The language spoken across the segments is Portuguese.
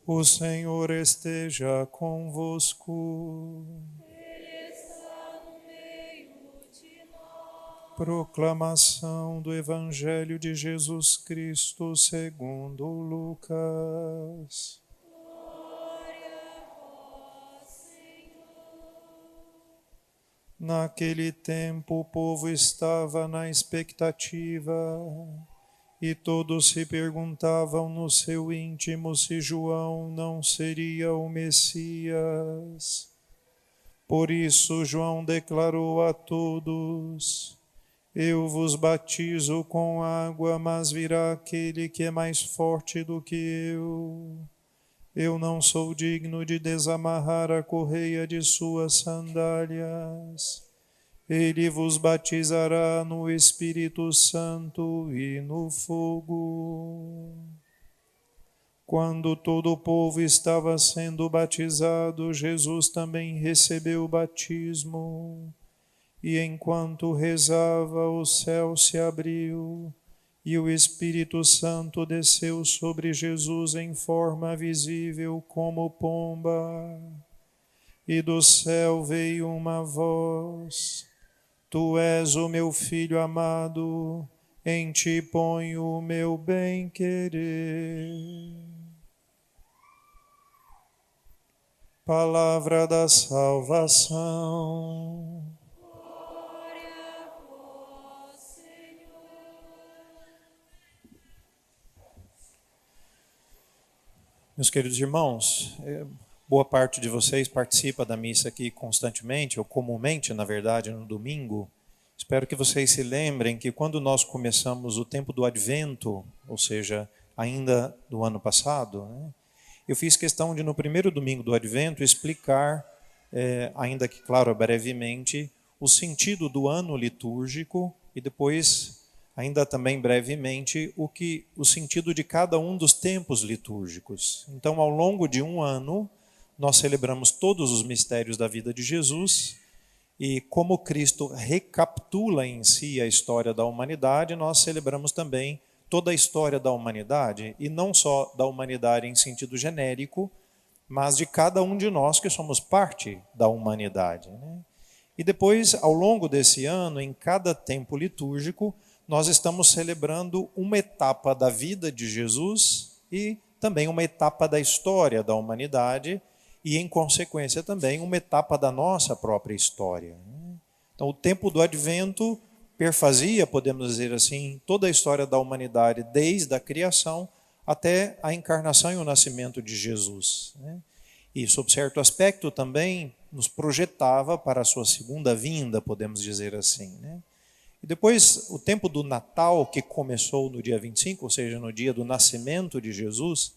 O Senhor esteja convosco. Ele está no meio de nós. Proclamação do Evangelho de Jesus Cristo segundo Lucas. Glória a vós, Senhor. Naquele tempo o povo estava na expectativa e todos se perguntavam no seu íntimo se João não seria o Messias. Por isso João declarou a todos: Eu vos batizo com água, mas virá aquele que é mais forte do que eu. Eu não sou digno de desamarrar a correia de suas sandálias. Ele vos batizará no Espírito Santo e no fogo. Quando todo o povo estava sendo batizado, Jesus também recebeu o batismo. E enquanto rezava, o céu se abriu e o Espírito Santo desceu sobre Jesus em forma visível como pomba. E do céu veio uma voz: Tu és o meu Filho amado, em ti ponho o meu bem-querer. Palavra da salvação. Glória a vós, Senhor. Meus queridos irmãos, boa parte de vocês participa da missa aqui constantemente, ou comumente, na verdade, no domingo. Espero que vocês se lembrem que quando nós começamos o tempo do Advento, ou seja, ainda do ano passado, eu fiz questão de, no primeiro domingo do Advento, explicar, ainda que, claro, brevemente, o sentido do ano litúrgico e depois, ainda também brevemente, o sentido de cada um dos tempos litúrgicos. Então, ao longo de um ano, nós celebramos todos os mistérios da vida de Jesus e, como Cristo recapitula em si a história da humanidade, nós celebramos também toda a história da humanidade, e não só da humanidade em sentido genérico, mas de cada um de nós que somos parte da humanidade. E depois, ao longo desse ano, em cada tempo litúrgico, nós estamos celebrando uma etapa da vida de Jesus e também uma etapa da história da humanidade e, em consequência, também uma etapa da nossa própria história. Então, o tempo do Advento perfazia, podemos dizer assim, toda a história da humanidade, desde a criação até a encarnação e o nascimento de Jesus. E, sob certo aspecto, também nos projetava para a sua segunda vinda, podemos dizer assim. E depois, o tempo do Natal, que começou no dia 25, ou seja, no dia do nascimento de Jesus,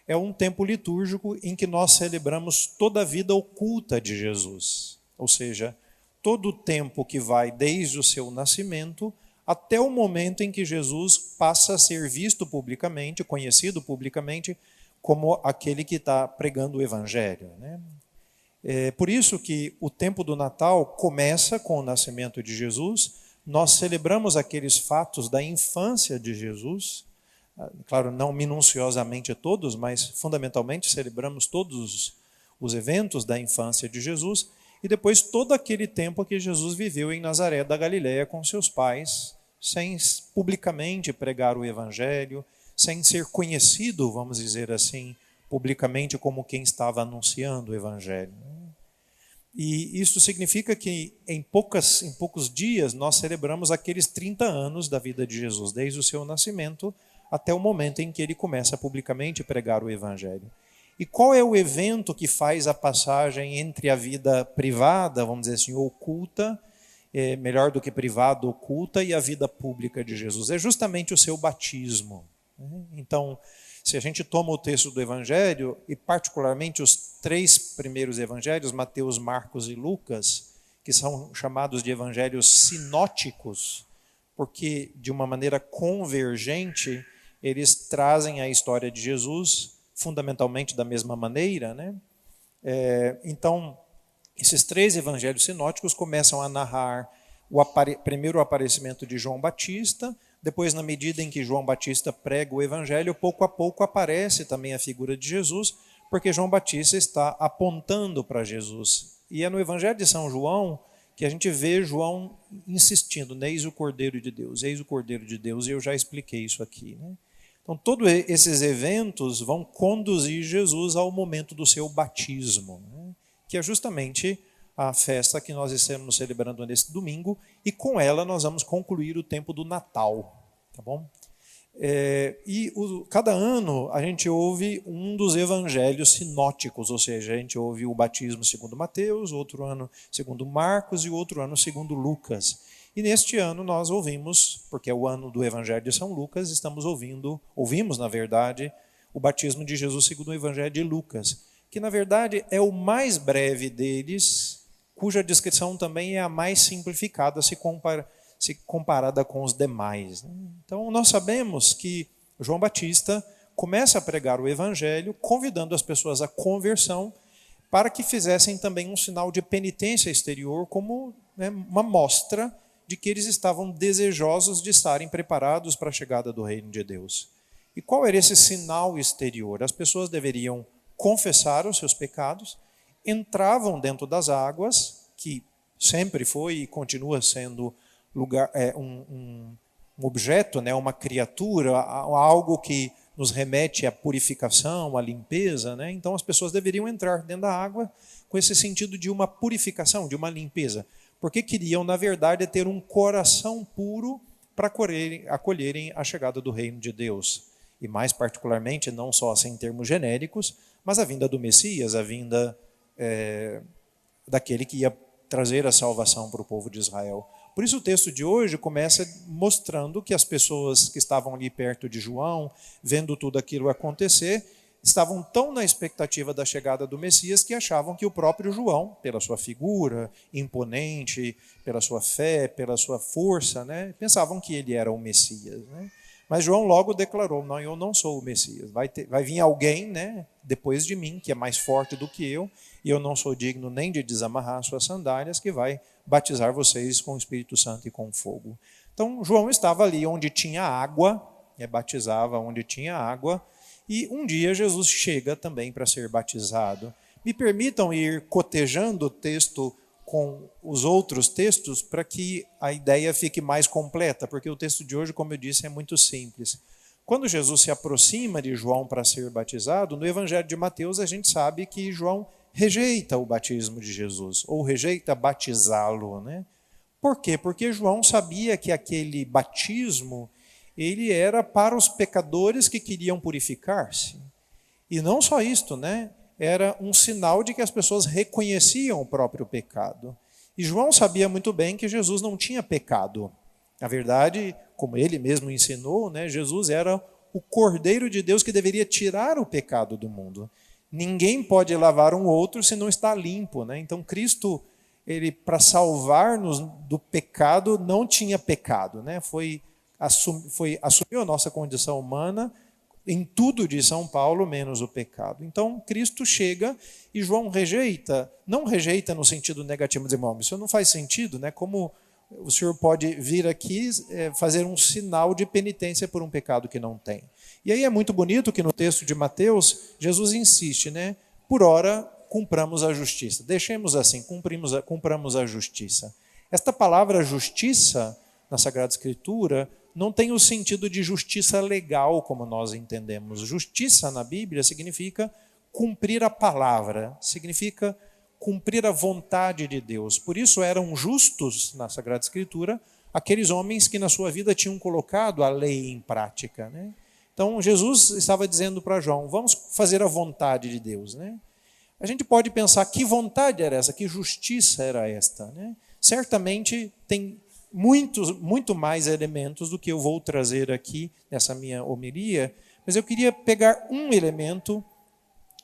é um tempo litúrgico em que nós celebramos toda a vida oculta de Jesus. Ou seja, todo o tempo que vai desde o seu nascimento até o momento em que Jesus passa a ser visto publicamente, conhecido publicamente, como aquele que está pregando o Evangelho. É por isso que o tempo do Natal começa com o nascimento de Jesus. Nós celebramos aqueles fatos da infância de Jesus, claro, não minuciosamente todos, mas fundamentalmente celebramos todos os eventos da infância de Jesus, e depois todo aquele tempo que Jesus viveu em Nazaré da Galileia com seus pais, sem publicamente pregar o Evangelho, sem ser conhecido, vamos dizer assim, publicamente como quem estava anunciando o Evangelho. E isso significa que em poucos dias nós celebramos aqueles 30 anos da vida de Jesus, desde o seu nascimento até o momento em que ele começa publicamente a pregar o Evangelho. E qual é o evento que faz a passagem entre a vida privada, vamos dizer assim, oculta, melhor do que privada, oculta, e a vida pública de Jesus? É justamente o seu batismo. Então, se a gente toma o texto do Evangelho, e particularmente os 3 primeiros evangelhos, Mateus, Marcos e Lucas, que são chamados de evangelhos sinóticos, porque de uma maneira convergente, eles trazem a história de Jesus fundamentalmente da mesma maneira. Então, esses 3 evangelhos sinóticos começam a narrar primeiro o aparecimento de João Batista, Depois, na medida em que João Batista prega o evangelho, pouco a pouco aparece também a figura de Jesus, porque João Batista está apontando para Jesus. E é no evangelho de São João que a gente vê João insistindo, eis o Cordeiro de Deus, eis o Cordeiro de Deus, e eu já expliquei isso aqui, né? Então, todos esses eventos vão conduzir Jesus ao momento do seu batismo, né? Que é justamente a festa que nós estamos celebrando nesse domingo, e com ela nós vamos concluir o tempo do Natal, tá bom? Cada ano a gente ouve um dos evangelhos sinóticos, ou seja, a gente ouve o batismo segundo Mateus, outro ano segundo Marcos e outro ano segundo Lucas. E neste ano nós ouvimos, porque é o ano do evangelho de São Lucas, ouvimos na verdade, o batismo de Jesus segundo o evangelho de Lucas, que na verdade é o mais breve deles, cuja descrição também é a mais simplificada se comparada com os demais. Então nós sabemos que João Batista começa a pregar o evangelho, convidando as pessoas à conversão, para que fizessem também um sinal de penitência exterior, como, né, uma mostra de que eles estavam desejosos de estarem preparados para a chegada do reino de Deus. E qual era esse sinal exterior? As pessoas deveriam confessar os seus pecados, entravam dentro das águas, que sempre foi e continua sendo um objeto, né, uma criatura, algo que nos remete à purificação, à limpeza, né? Então as pessoas deveriam entrar dentro da água com esse sentido de uma purificação, de uma limpeza, porque queriam, na verdade, ter um coração puro para acolherem a chegada do reino de Deus. E mais particularmente, não só assim em termos genéricos, mas a vinda do Messias, a vinda daquele que ia trazer a salvação para o povo de Israel. Por isso o texto de hoje começa mostrando que as pessoas que estavam ali perto de João, vendo tudo aquilo acontecer, estavam tão na expectativa da chegada do Messias que achavam que o próprio João, pela sua figura imponente, pela sua fé, pela sua força, né, pensavam que ele era o Messias, né? Mas João logo declarou, não, eu não sou o Messias, vai vir alguém, né, depois de mim, que é mais forte do que eu, e eu não sou digno nem de desamarrar suas sandálias, que vai batizar vocês com o Espírito Santo e com fogo. Então João estava ali onde tinha água, batizava onde tinha água, e um dia Jesus chega também para ser batizado. Me permitam ir cotejando o texto com os outros textos para que a ideia fique mais completa, porque o texto de hoje, como eu disse, é muito simples. Quando Jesus se aproxima de João para ser batizado, no Evangelho de Mateus a gente sabe que João rejeita o batismo de Jesus, ou rejeita batizá-lo, né? Por quê? Porque João sabia que aquele batismo ele era para os pecadores que queriam purificar-se. E não só isto, né? Era um sinal de que as pessoas reconheciam o próprio pecado. E João sabia muito bem que Jesus não tinha pecado. Na verdade, como ele mesmo ensinou, né, Jesus era o Cordeiro de Deus que deveria tirar o pecado do mundo. Ninguém pode lavar um outro se não está limpo, né? Então Cristo, ele para salvar-nos do pecado, não tinha pecado, né? Assumiu a nossa condição humana em tudo de São Paulo, menos o pecado. Então, Cristo chega e João rejeita, não rejeita no sentido negativo, dizer, irmão, isso não faz sentido, né? Como o senhor pode vir aqui fazer um sinal de penitência por um pecado que não tem. E aí é muito bonito que no texto de Mateus, Jesus insiste, né? Por ora, cumpramos a justiça. Deixemos assim, cumpramos a justiça. Esta palavra justiça, na Sagrada Escritura, não tem o sentido de justiça legal, como nós entendemos. Justiça na Bíblia significa cumprir a palavra, significa cumprir a vontade de Deus. Por isso eram justos, na Sagrada Escritura, aqueles homens que na sua vida tinham colocado a lei em prática, né? Então Jesus estava dizendo para João, vamos fazer a vontade de Deus, né? A gente pode pensar, que vontade era essa? Que justiça era esta, né? Certamente tem muito mais elementos do que eu vou trazer aqui nessa minha homilia, mas eu queria pegar um elemento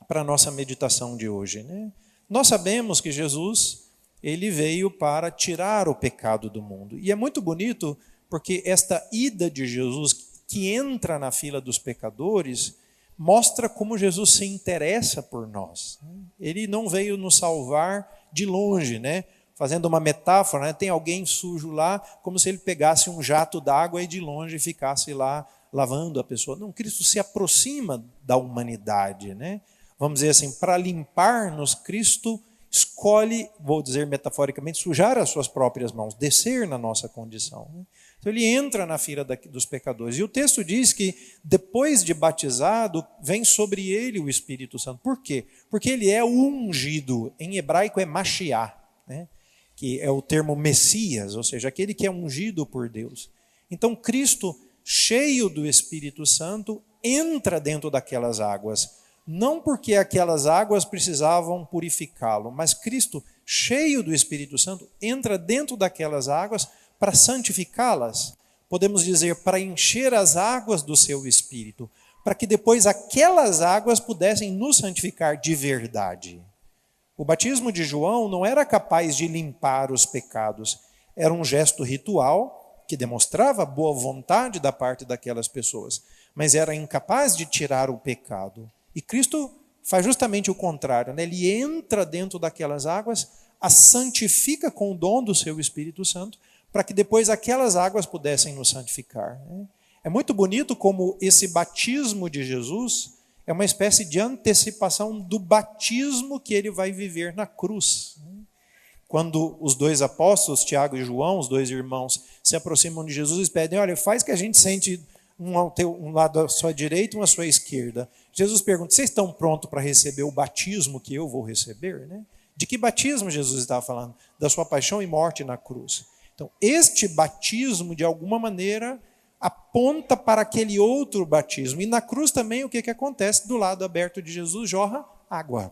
para a nossa meditação de hoje, né? Nós sabemos que Jesus, ele veio para tirar o pecado do mundo. E é muito bonito porque esta ida de Jesus, que entra na fila dos pecadores, mostra como Jesus se interessa por nós. Ele não veio nos salvar de longe, né? Fazendo uma metáfora, né? Tem alguém sujo lá, como se ele pegasse um jato d'água e de longe ficasse lá lavando a pessoa. Não, Cristo se aproxima da humanidade, né? Vamos dizer assim, para limpar-nos, Cristo escolhe, vou dizer metaforicamente, sujar as suas próprias mãos, descer na nossa condição, né? Então ele entra na fila dos pecadores. E o texto diz que depois de batizado, vem sobre ele o Espírito Santo. Por quê? Porque ele é o ungido. Em hebraico é Mashiach, né? Que é o termo Messias, ou seja, aquele que é ungido por Deus. Então Cristo, cheio do Espírito Santo, entra dentro daquelas águas. Não porque aquelas águas precisavam purificá-lo, mas Cristo, cheio do Espírito Santo, entra dentro daquelas águas para santificá-las. Podemos dizer, para encher as águas do seu Espírito, para que depois aquelas águas pudessem nos santificar de verdade. O batismo de João não era capaz de limpar os pecados, era um gesto ritual que demonstrava boa vontade da parte daquelas pessoas, mas era incapaz de tirar o pecado. E Cristo faz justamente o contrário, né? Ele entra dentro daquelas águas, as santifica com o dom do seu Espírito Santo, para que depois aquelas águas pudessem nos santificar. É muito bonito como esse batismo de Jesus é uma espécie de antecipação do batismo que ele vai viver na cruz. Quando os dois apóstolos, Tiago e João, os dois irmãos, se aproximam de Jesus e pedem, olha, faz que a gente sente um lado à sua direita e um à sua esquerda. Jesus pergunta, vocês estão prontos para receber o batismo que eu vou receber? De que batismo Jesus estava falando? Da sua paixão e morte na cruz. Então, este batismo, de alguma maneira, aponta para aquele outro batismo. E na cruz também, o que acontece? Do lado aberto de Jesus jorra água,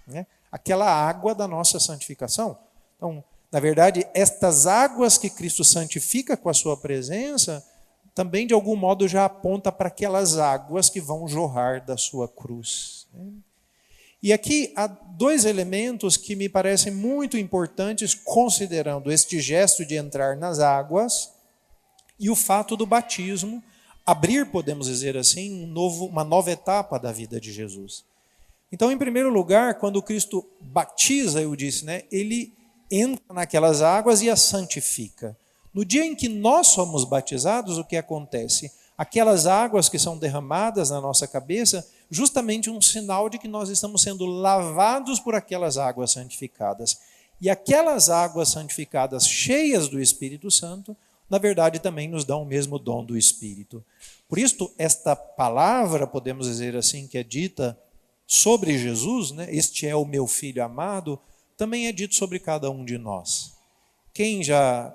né? Aquela água da nossa santificação. Então, na verdade, estas águas que Cristo santifica com a sua presença, também, de algum modo, já aponta para aquelas águas que vão jorrar da sua cruz. E aqui há dois elementos que me parecem muito importantes, considerando este gesto de entrar nas águas e o fato do batismo abrir, podemos dizer assim, uma nova etapa da vida de Jesus. Então, em primeiro lugar, quando Cristo batiza, eu disse, né, ele entra naquelas águas e as santifica. No dia em que nós somos batizados, o que acontece? Aquelas águas que são derramadas na nossa cabeça, justamente um sinal de que nós estamos sendo lavados por aquelas águas santificadas. E aquelas águas santificadas, cheias do Espírito Santo, na verdade também nos dão o mesmo dom do Espírito. Por isso, esta palavra, podemos dizer assim, que é dita sobre Jesus, né? Este é o meu filho amado, também é dito sobre cada um de nós. Quem já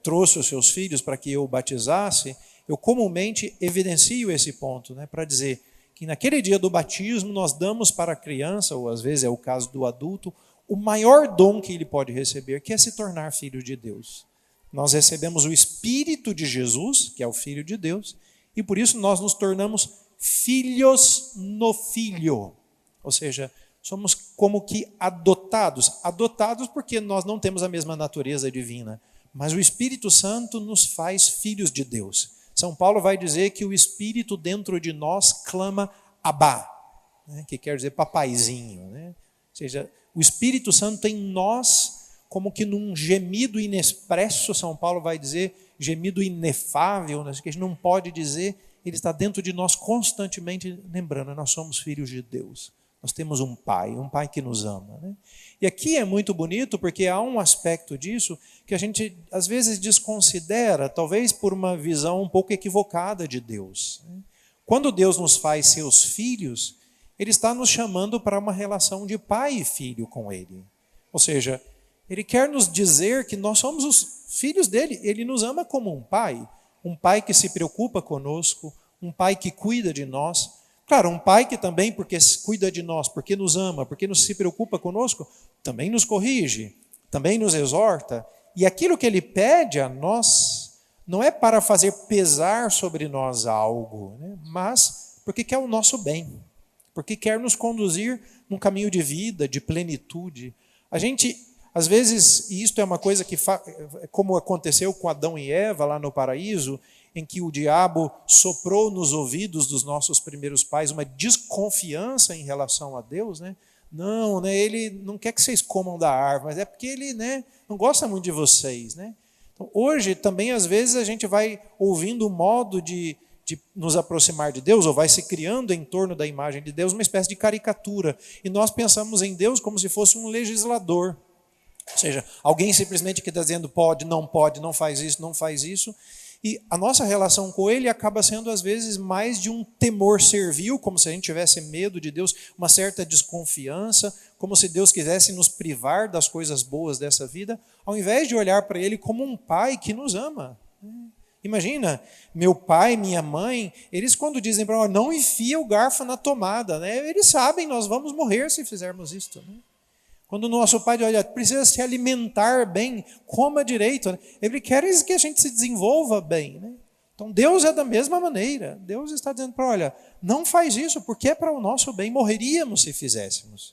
trouxe os seus filhos para que eu o batizasse, eu comumente evidencio esse ponto, né? Para dizer que naquele dia do batismo nós damos para a criança, ou às vezes é o caso do adulto, o maior dom que ele pode receber, que é se tornar filho de Deus. Nós recebemos o Espírito de Jesus, que é o Filho de Deus, e por isso nós nos tornamos filhos no Filho. Ou seja, somos como que adotados. Adotados porque nós não temos a mesma natureza divina, mas o Espírito Santo nos faz filhos de Deus. São Paulo vai dizer que o Espírito dentro de nós clama Abá, né? Que quer dizer papaizinho, né? Ou seja, o Espírito Santo em nós, como que num gemido inexpresso, São Paulo vai dizer, gemido inefável, né? Que a gente não pode dizer, ele está dentro de nós constantemente, lembrando, nós somos filhos de Deus. Nós temos um pai que nos ama, né? E aqui é muito bonito porque há um aspecto disso que a gente às vezes desconsidera, talvez por uma visão um pouco equivocada de Deus. Quando Deus nos faz seus filhos, Ele está nos chamando para uma relação de pai e filho com Ele. Ou seja, Ele quer nos dizer que nós somos os filhos dEle. Ele nos ama como um pai que se preocupa conosco, um pai que cuida de nós. Claro, um pai que também, porque cuida de nós, porque nos ama, porque se preocupa conosco, também nos corrige, também nos exorta. E aquilo que Ele pede a nós não é para fazer pesar sobre nós algo, né? Mas porque quer o nosso bem, porque quer nos conduzir num caminho de vida, de plenitude. A gente, às vezes, e isto é uma coisa que, como aconteceu com Adão e Eva lá no paraíso, em que o diabo soprou nos ouvidos dos nossos primeiros pais uma desconfiança em relação a Deus, né? Não, né, ele não quer que vocês comam da árvore, mas é porque ele, né, não gosta muito de vocês. Né? Então, hoje, também, às vezes, a gente vai ouvindo o modo de nos aproximar de Deus, ou vai se criando em torno da imagem de Deus uma espécie de caricatura. E nós pensamos em Deus como se fosse um legislador. Ou seja, alguém simplesmente que está dizendo pode, não faz isso, não faz isso. E a nossa relação com ele acaba sendo, às vezes, mais de um temor servil, como se a gente tivesse medo de Deus, uma certa desconfiança, como se Deus quisesse nos privar das coisas boas dessa vida, ao invés de olhar para ele como um pai que nos ama. Imagina, meu pai, minha mãe, eles quando dizem para nós, não enfia o garfo na tomada, né? Eles sabem, nós vamos morrer se fizermos isto. Né? Quando o nosso pai diz, olha, precisa se alimentar bem, coma direito. Né? Ele quer que a gente se desenvolva bem. Né? Então Deus é da mesma maneira. Deus está dizendo para, olha, não faz isso, porque é para o nosso bem, morreríamos se fizéssemos.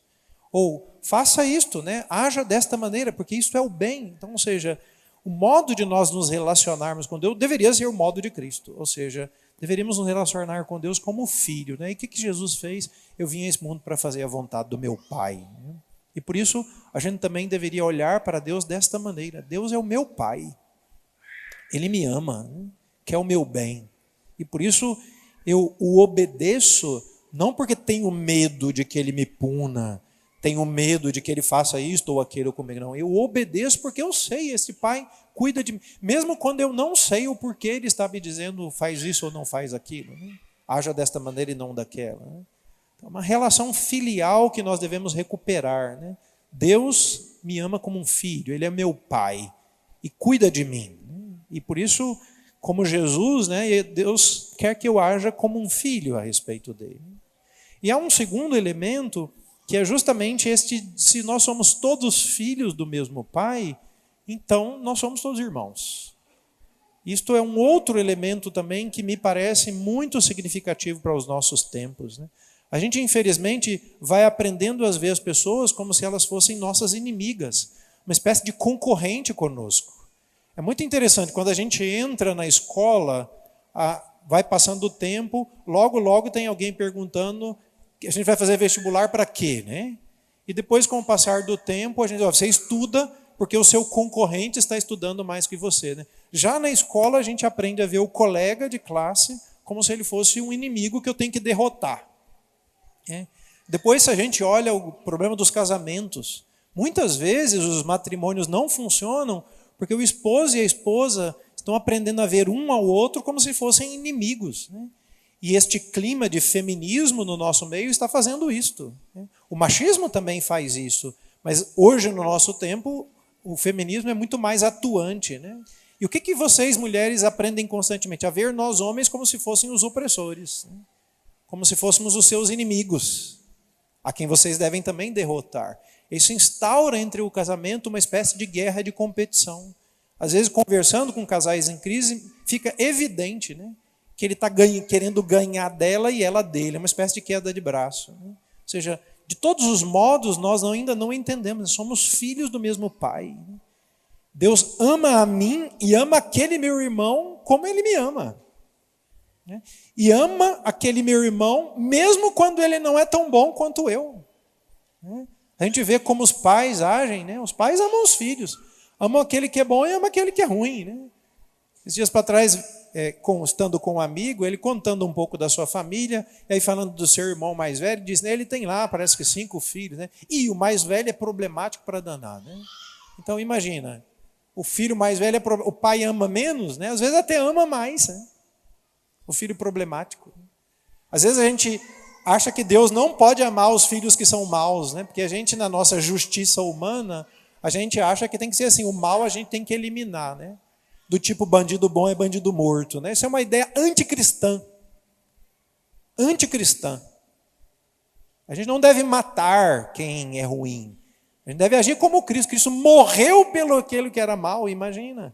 Ou, faça isto, né? Haja desta maneira, porque isto é o bem. Então, ou seja, o modo de nós nos relacionarmos com Deus deveria ser o modo de Cristo. Ou seja, deveríamos nos relacionar com Deus como filho. Né? E o que Jesus fez? Eu vim a esse mundo para fazer a vontade do meu Pai. Né? E por isso, a gente também deveria olhar para Deus desta maneira. Deus é o meu Pai. Ele me ama, né? Quer o meu bem. E por isso, eu o obedeço, não porque tenho medo de que Ele me puna, tenho medo de que Ele faça isto ou aquilo comigo. Não, eu obedeço porque eu sei, esse Pai cuida de mim. Mesmo quando eu não sei o porquê Ele está me dizendo faz isso ou não faz aquilo. Né? Haja desta maneira e não daquela. Né? É uma relação filial que nós devemos recuperar. Né? Deus me ama como um filho, Ele é meu Pai e cuida de mim. E por isso, como Jesus, né, Deus quer que eu haja como um filho a respeito dele. E há um segundo elemento, que é justamente este, se nós somos todos filhos do mesmo Pai, então nós somos todos irmãos. Isto é um outro elemento também que me parece muito significativo para os nossos tempos. Né? A gente, infelizmente, vai aprendendo a ver as pessoas como se elas fossem nossas inimigas, uma espécie de concorrente conosco. É muito interessante, quando a gente entra na escola, vai passando o tempo, logo tem alguém perguntando, a gente vai fazer vestibular para quê? Né? E depois, com o passar do tempo, a gente diz, você estuda porque o seu concorrente está estudando mais que você. Né? Já na escola, a gente aprende a ver o colega de classe como se ele fosse um inimigo que eu tenho que derrotar. Depois, se a gente olha o problema dos casamentos, muitas vezes os matrimônios não funcionam porque o esposo e a esposa estão aprendendo a ver um ao outro como se fossem inimigos. Né? E este clima de feminismo no nosso meio está fazendo isto. Né? O machismo também faz isso, mas hoje, no nosso tempo, o feminismo é muito mais atuante. Né? E o que vocês, mulheres, aprendem constantemente? A ver nós, homens, como se fossem os opressores, né? Como se fôssemos os seus inimigos, a quem vocês devem também derrotar. Isso instaura entre o casamento uma espécie de guerra de competição. Às vezes, conversando com casais em crise, fica evidente, né, que ele está querendo ganhar dela e ela dele. É uma espécie de queda de braço. Né? Ou seja, de todos os modos, nós ainda não entendemos. Somos filhos do mesmo Pai. Né? Deus ama a mim e ama aquele meu irmão como Ele me ama. Né? E ama aquele meu irmão mesmo quando ele não é tão bom quanto eu. Né? A gente vê como os pais agem, né? Os pais amam os filhos, amam aquele que é bom e amam aquele que é ruim. Né? Esses dias para trás, estando com um amigo, ele contando um pouco da sua família, e aí falando do seu irmão mais velho, diz, né, ele tem lá, parece que 5 filhos, né? E o mais velho é problemático para danar. Né? Então imagina, o filho mais velho, o pai ama menos, né? Às vezes até ama mais, né? O filho problemático. Às vezes a gente acha que Deus não pode amar os filhos que são maus, né? Porque a gente, na nossa justiça humana, a gente acha que tem que ser assim, o mal a gente tem que eliminar, né? Do tipo bandido bom é bandido morto, né? Isso é uma ideia anticristã. Anticristã. A gente não deve matar quem é ruim. A gente deve agir como Cristo. Cristo morreu pelo aquele que era mau, imagina.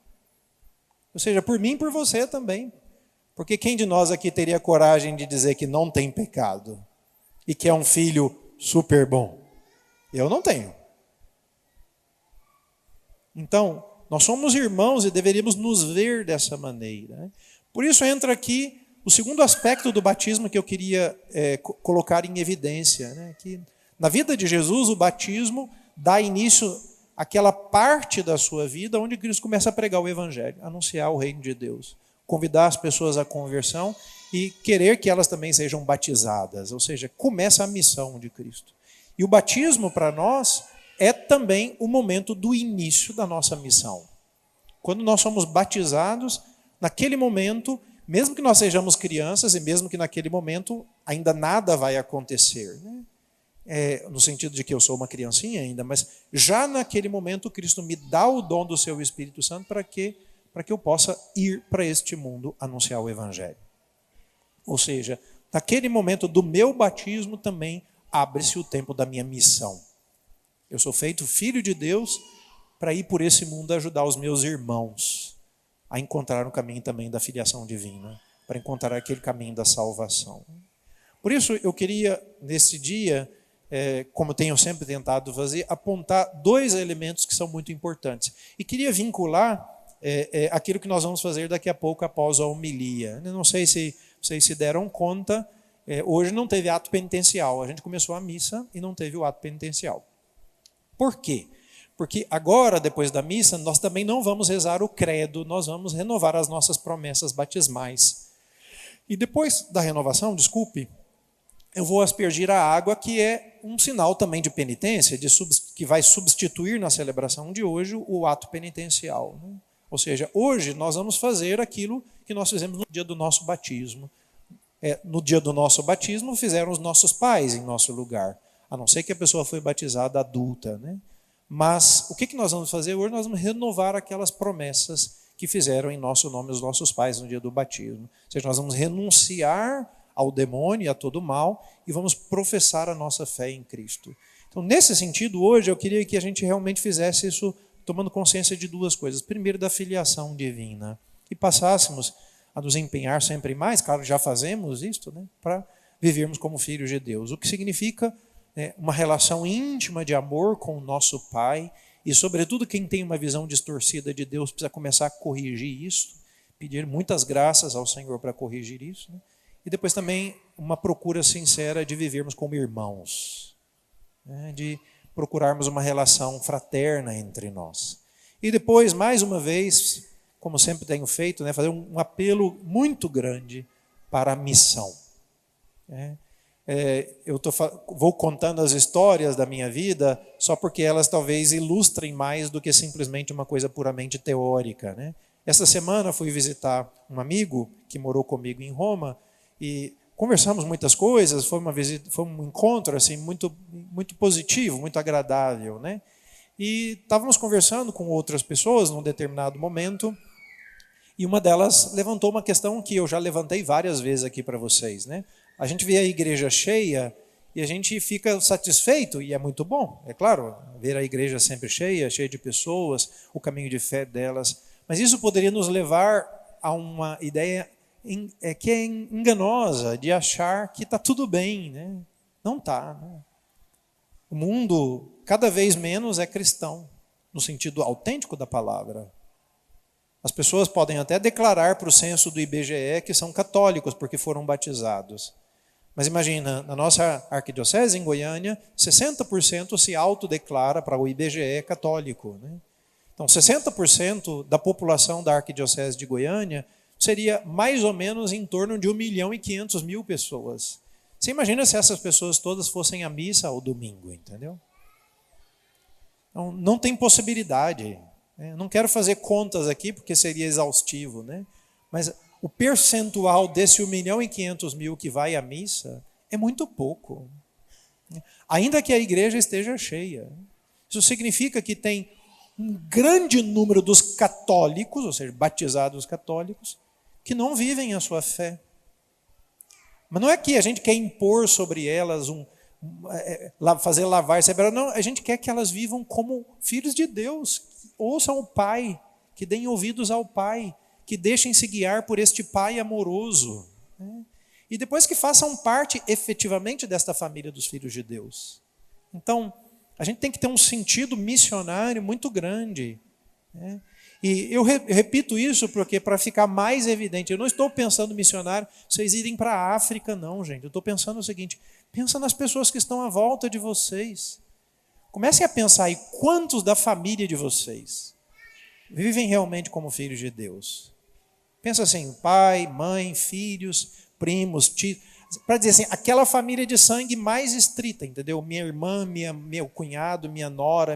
Ou seja, por mim e por você também. Porque quem de nós aqui teria coragem de dizer que não tem pecado e que é um filho super bom? Eu não tenho. Então, nós somos irmãos e deveríamos nos ver dessa maneira. Né? Por isso entra aqui o segundo aspecto do batismo que eu queria colocar em evidência. Né? Que Na vida de Jesus, o batismo dá início àquela parte da sua vida onde Cristo começa a pregar o Evangelho, anunciar o reino de Deus, convidar as pessoas à conversão e querer que elas também sejam batizadas, ou seja, começa a missão de Cristo. E o batismo para nós é também o momento do início da nossa missão. Quando nós somos batizados, naquele momento, mesmo que nós sejamos crianças e mesmo que naquele momento ainda nada vai acontecer, né? No sentido de que eu sou uma criancinha ainda, mas já naquele momento Cristo me dá o dom do seu Espírito Santo para que eu possa ir para este mundo anunciar o Evangelho. Ou seja, naquele momento do meu batismo também abre-se o tempo da minha missão. Eu sou feito filho de Deus para ir por esse mundo ajudar os meus irmãos a encontrar o caminho também da filiação divina, para encontrar aquele caminho da salvação. Por isso eu queria, nesse dia, como tenho sempre tentado fazer, apontar 2 elementos que são muito importantes. E queria vincular aquilo que nós vamos fazer daqui a pouco após a homilia. Eu não sei se vocês se deram conta, hoje não teve ato penitencial. A gente começou a missa e não teve o ato penitencial. Por quê? Porque agora, depois da missa, nós também não vamos rezar o credo, nós vamos renovar as nossas promessas batismais. E depois da renovação, eu vou aspergir a água, que é um sinal também de penitência, que vai substituir na celebração de hoje o ato penitencial, né? Ou seja, hoje nós vamos fazer aquilo que nós fizemos no dia do nosso batismo. No dia do nosso batismo fizeram os nossos pais em nosso lugar, a não ser que a pessoa foi batizada adulta, né? Mas o que nós vamos fazer hoje? Nós vamos renovar aquelas promessas que fizeram em nosso nome os nossos pais no dia do batismo. Ou seja, nós vamos renunciar ao demônio e a todo mal e vamos professar a nossa fé em Cristo. Então, nesse sentido, hoje eu queria que a gente realmente fizesse isso tomando consciência de 2 coisas. Primeiro, da filiação divina. E passássemos a nos empenhar sempre mais, claro, já fazemos isto, né, para vivermos como filhos de Deus. O que significa uma relação íntima de amor com o nosso Pai. E, sobretudo, quem tem uma visão distorcida de Deus precisa começar a corrigir isso, pedir muitas graças ao Senhor para corrigir isso, né? E depois também uma procura sincera de vivermos como irmãos, né? De procurarmos uma relação fraterna entre nós. E depois, mais uma vez, como sempre tenho feito, né, fazer um apelo muito grande para a missão. Vou contando as histórias da minha vida só porque elas talvez ilustrem mais do que simplesmente uma coisa puramente teórica, né? Essa semana fui visitar um amigo que morou comigo em Roma e conversamos muitas coisas. Foi um encontro assim, muito, muito positivo, muito agradável, né? E estávamos conversando com outras pessoas num determinado momento e uma delas levantou uma questão que eu já levantei várias vezes aqui para vocês, né? A gente vê a igreja cheia e a gente fica satisfeito, e é muito bom, é claro, ver a igreja sempre cheia de pessoas, o caminho de fé delas. Mas isso poderia nos levar a uma ideia que é enganosa, de achar que está tudo bem, né? Não está, né? O mundo cada vez menos é cristão, no sentido autêntico da palavra. As pessoas podem até declarar para o censo do IBGE que são católicos porque foram batizados. Mas imagina, na nossa arquidiocese em Goiânia, 60% se autodeclara para o IBGE católico, né? Então, 60% da população da arquidiocese de Goiânia seria mais ou menos em torno de 1.500.000 pessoas. Você imagina se essas pessoas todas fossem à missa ao domingo, entendeu? Então, não tem possibilidade. Não quero fazer contas aqui porque seria exaustivo, né? Mas o percentual desse 1.500.000 que vai à missa é muito pouco. Ainda que a igreja esteja cheia. Isso significa que tem um grande número dos católicos, ou seja, batizados católicos, que não vivem a sua fé. Mas não é que a gente quer impor sobre elas fazer lavar cerebral. Não, a gente quer que elas vivam como filhos de Deus, que ouçam o Pai, que deem ouvidos ao Pai, que deixem-se guiar por este Pai amoroso, né? E depois que façam parte efetivamente desta família dos filhos de Deus. Então, a gente tem que ter um sentido missionário muito grande, né? E eu repito isso porque para ficar mais evidente, eu não estou pensando missionário, vocês irem para a África, não, gente. Eu estou pensando o seguinte: Pensa nas pessoas que estão à volta de vocês. Comecem a pensar aí quantos da família de vocês vivem realmente como filhos de Deus. Pensa assim, pai, mãe, filhos, primos, tios. Para dizer assim, aquela família de sangue mais estrita, entendeu? Minha irmã, meu cunhado, minha nora,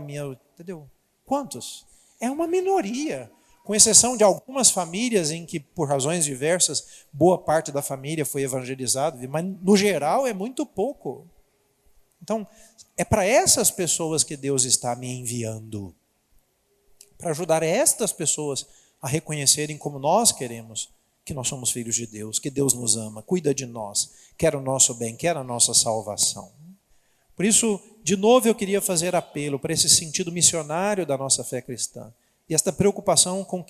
entendeu? Quantos? É uma minoria. Com exceção de algumas famílias em que, por razões diversas, boa parte da família foi evangelizada, mas no geral é muito pouco. Então, é para essas pessoas que Deus está me enviando. Para ajudar estas pessoas a reconhecerem como nós queremos que nós somos filhos de Deus, que Deus nos ama, cuida de nós, quer o nosso bem, quer a nossa salvação. Por isso, de novo eu queria fazer apelo para esse sentido missionário da nossa fé cristã. E esta preocupação com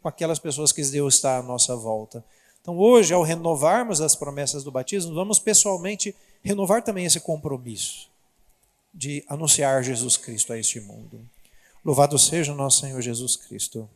aquelas pessoas que Deus está à nossa volta. Então hoje, ao renovarmos as promessas do batismo, vamos pessoalmente renovar também esse compromisso de anunciar Jesus Cristo a este mundo. Louvado seja o nosso Senhor Jesus Cristo.